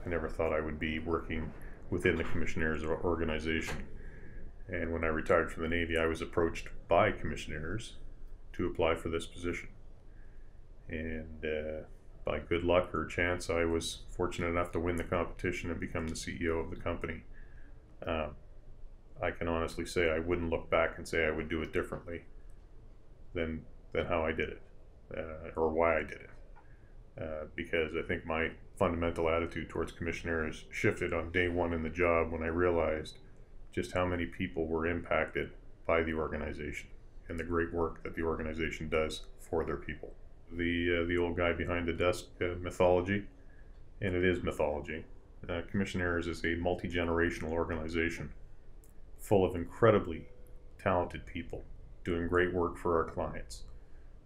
I never thought I would be working within the Commissionaires organization. And when I retired from the Navy, I was approached by Commissionaires to apply for this position. And by good luck or chance, I was fortunate enough to win the competition and become the CEO of the company. I can honestly say I wouldn't look back and say I would do it differently than how I did it, or why I did it. Because I think my fundamental attitude towards Commissionaires shifted on day one in the job when I realized just how many people were impacted by the organization and the great work that the organization does for their people. The old guy behind the desk mythology, and it is mythology. Commissionaires is a multi-generational organization full of incredibly talented people doing great work for our clients,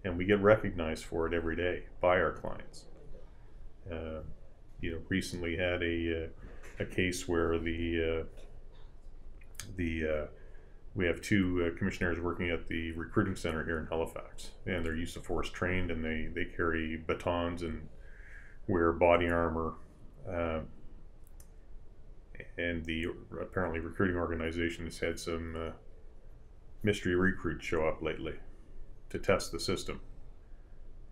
and we get recognized for it every day by our clients. Recently had a case where we have two commissionaires working at the recruiting center here in Halifax, and they're use of force trained, and they carry batons and wear body armor. And the apparently recruiting organization has had some mystery recruits show up lately to test the system,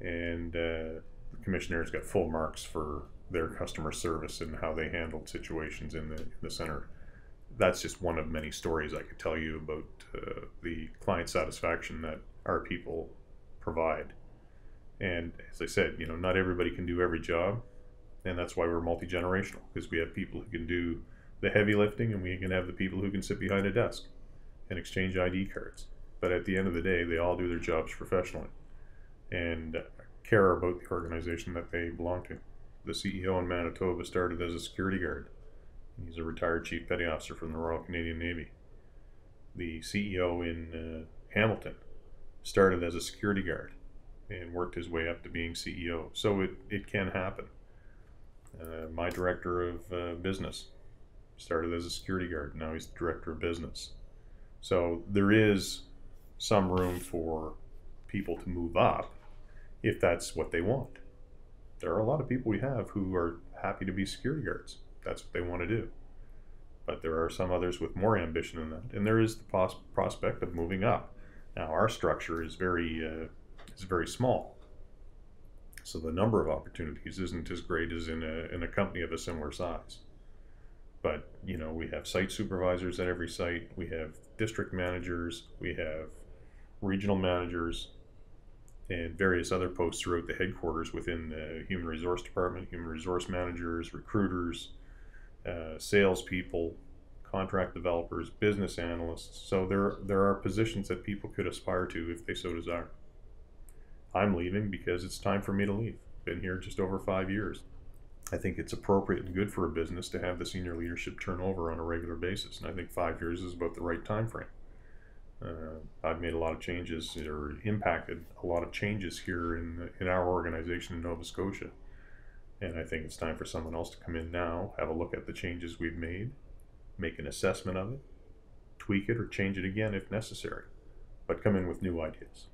and the commissionaires got full marks for their customer service and how they handled situations in the center. That's just one of many stories I could tell you about the client satisfaction that our people provide. And as I said, not everybody can do every job, and that's why we're multi-generational, because we have people who can do the heavy lifting, and we can have the people who can sit behind a desk and exchange ID cards. But at the end of the day, they all do their jobs professionally and care about the organization that they belong to. The CEO in Manitoba started as a security guard. He's a retired Chief Petty Officer from the Royal Canadian Navy. The CEO in Hamilton started as a security guard and worked his way up to being CEO. So it can happen. My director of business started as a security guard. Now he's the director of business. So there is some room for people to move up if that's what they want. There are a lot of people we have who are happy to be security guards. That's what they want to do. But there are some others with more ambition than that, and there is the prospect of moving up. Now our structure is very small, so the number of opportunities isn't as great as in a company of a similar size. But we have site supervisors at every site. We have district managers. We have regional managers, and various other posts throughout the headquarters within the human resource department, human resource managers, recruiters, salespeople, contract developers, business analysts. So there are positions that people could aspire to if they so desire. I'm leaving because it's time for me to leave. Been here just over 5 years. I think it's appropriate and good for a business to have the senior leadership turnover on a regular basis, and I think 5 years is about the right time frame. I've made a lot of changes, or impacted a lot of changes here in our organization in Nova Scotia. And I think it's time for someone else to come in now, have a look at the changes we've made, make an assessment of it, tweak it or change it again if necessary, but come in with new ideas.